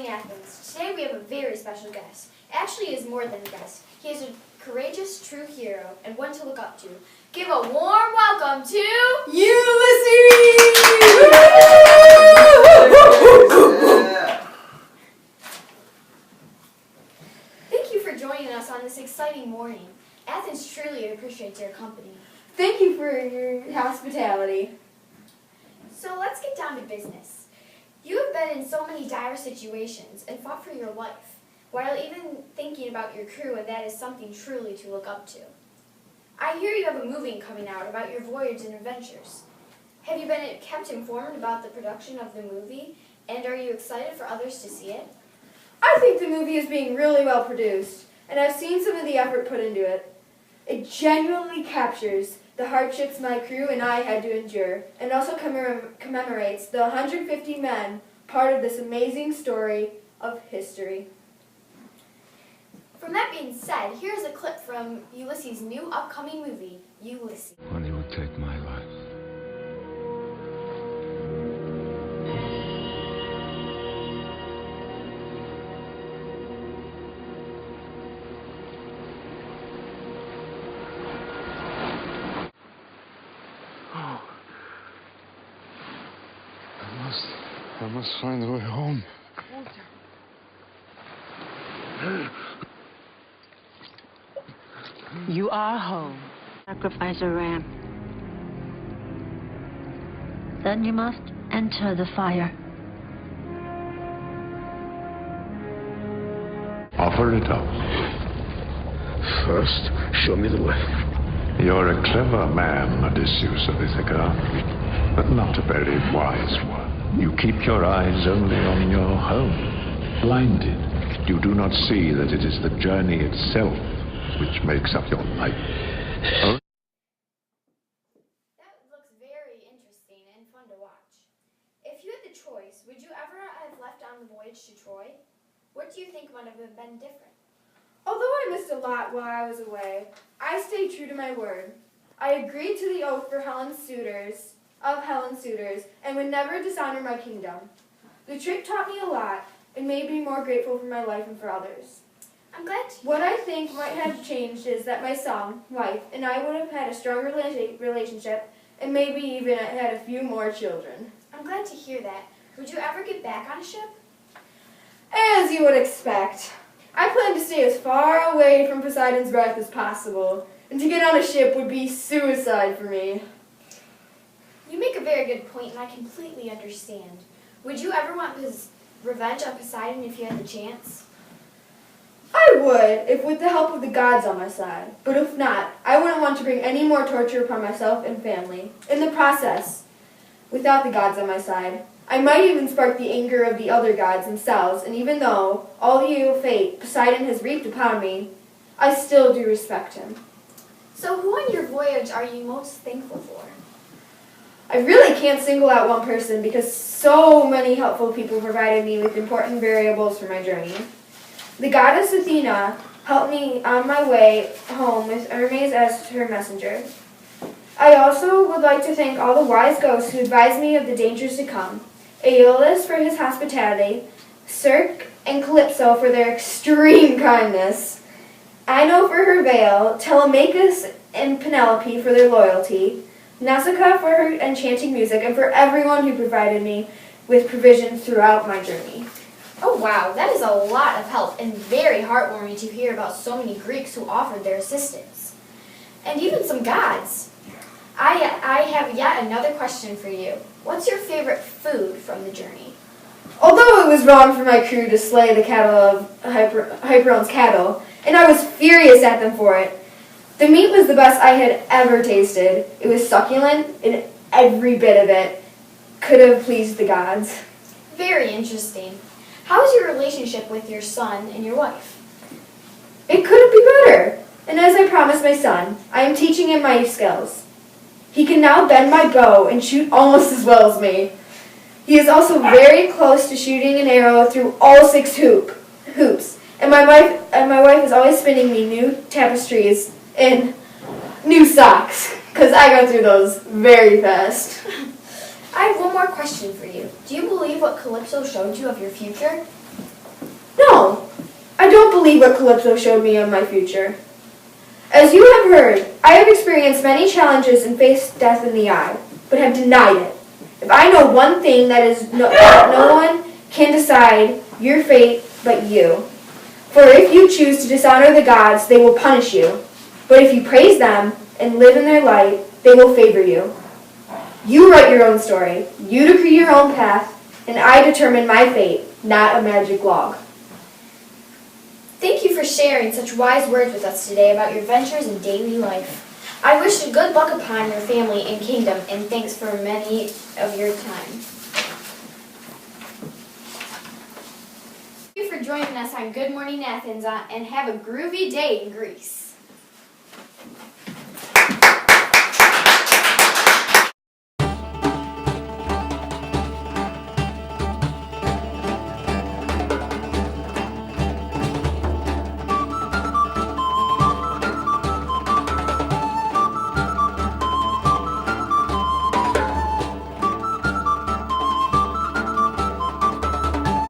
Athens. Today we have a very special guest. Actually, he is more than a guest. He is a courageous, true hero and one to look up to. Give a warm welcome to Ulysses! Thank you for joining us on this exciting morning. Athens truly appreciates your company. Thank you for your hospitality. So let's get down to business. You have been in so many dire situations and fought for your life, while even thinking about your crew, and that is something truly to look up to. I hear you have a movie coming out about your voyage and adventures. Have you been kept informed about the production of the movie, and are you excited for others to see it? I think the movie is being really well produced, and I've seen some of the effort put into it. It genuinely captures the hardships my crew and I had to endure, and also commemorates the 150 men part of this amazing story of history. From that being said, here's a clip from Ulysses' new upcoming movie, Ulysses. Money would take my life. Oh. I must find a way home. You are home. Sacrifice a ram. Then you must enter the fire. Offer it up. First, show me the way. You're a clever man, Odysseus of Ithaca, but not a very wise one. You keep your eyes only on your home. Blinded, you do not see that it is the journey itself which makes up your life. Oh. That looks very interesting and fun to watch. If you had the choice, would you ever have left on the voyage to Troy? What do you think would have been different? Although I missed a lot while I was away, I stayed true to my word. I agreed to the oath for Helen's suitors, and would never dishonor my kingdom. The trip taught me a lot and made me more grateful for my life and for others. I'm glad to What I think might have changed is that my son, wife, and I would have had a stronger relationship and maybe even had a few more children. I'm glad to hear that. Would you ever get back on a ship? As you would expect. I plan to stay as far away from Poseidon's wrath as possible, and to get on a ship would be suicide for me. You make a very good point, and I completely understand. Would you ever want revenge on Poseidon if you had the chance? I would, if with the help of the gods on my side. But if not, I wouldn't want to bring any more torture upon myself and family. In the process, without the gods on my side, I might even spark the anger of the other gods themselves, and even though all the evil fate Poseidon has wreaked upon me, I still do respect him. So who on your voyage are you most thankful for? I really can't single out one person because so many helpful people provided me with important variables for my journey. The goddess Athena helped me on my way home with Hermes as her messenger. I also would like to thank all the wise ghosts who advised me of the dangers to come, Aeolus for his hospitality, Circe and Calypso for their extreme kindness, Ino for her veil, Telemachus and Penelope for their loyalty, Nausicaa for her enchanting music, and for everyone who provided me with provision throughout my journey. Oh wow, that is a lot of help and very heartwarming to hear about so many Greeks who offered their assistance. And even some gods. I have yet another question for you. What's your favorite food from the journey? Although it was wrong for my crew to slay the cattle of Hyperon's cattle, and I was furious at them for it, the meat was the best I had ever tasted. It was succulent, and every bit of it could have pleased the gods. Very interesting. How is your relationship with your son and your wife? It couldn't be better. And as I promised my son, I am teaching him my skills. He can now bend my bow and shoot almost as well as me. He is also very close to shooting an arrow through all 6 hoops. And my wife is always spinning me new tapestries and new socks, because I go through those very fast. I have one more question for you. Do you believe what Calypso showed you of your future? don't believe what Calypso showed me of my future. As you have heard, I have experienced many challenges and faced death in the eye, but have denied it. If I know one thing, that no one can decide your fate but you. For if you choose to dishonor the gods, they will punish you. But if you praise them and live in their light, they will favor you. You write your own story, you decree your own path, and I determine my fate, not a magic log. Thank you for sharing such wise words with us today about your ventures in daily life. I wish you good luck upon your family and kingdom, and thanks for many of your time. Thank you for joining us on Good Morning Athens, and have a groovy day in Greece.